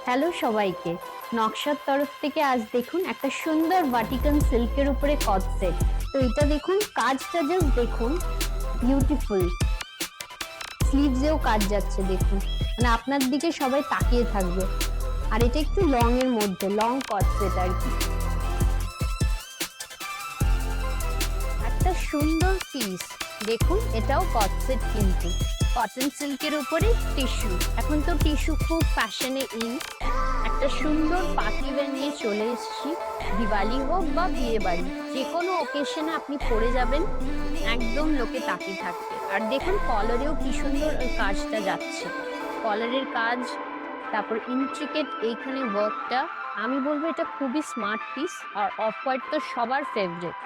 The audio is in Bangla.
হ্যালো সবাইকে। নকশার তরফ থেকে আজ দেখুন একটা সুন্দর ভাটিকান সিল্কের উপরে কট সেট। তো এটা দেখুন, কাজটা জাস্ট দেখুন, বিউটিফুল। স্লিভসেও কাজ যাচ্ছে দেখুন, মানে আপনার দিকে সবাই তাকিয়ে থাকবে। আর এটা একটু লং এর মধ্যে, লং কট সেট আর কি। একটা সুন্দর পিস দেখুন, এটাও কট সেট কিন্তু কটন সিল্কের উপরে টিস্যু। এখন তো টিস্যু খুব ফ্যাশনে ইন। একটা সুন্দর পার্টি ওয়্যার নিয়ে চলে এসেছি। দিওয়ালি হোক বা বিয়ে বাড়ি, যে কোনো ওকেশনে আপনি পরে যাবেন, একদম লোকে তাকিয়ে থাকবে। আর দেখুন কলারেও কি সুন্দর ওই কাজটা যাচ্ছে, কলারের কাজ, তারপর ইন্ট্রিকেট এইখানে ওয়ার্কটা। আমি বলবো এটা খুবই স্মার্ট পিস। আর অফ হোয়াইট তো সবার ফেভারিট।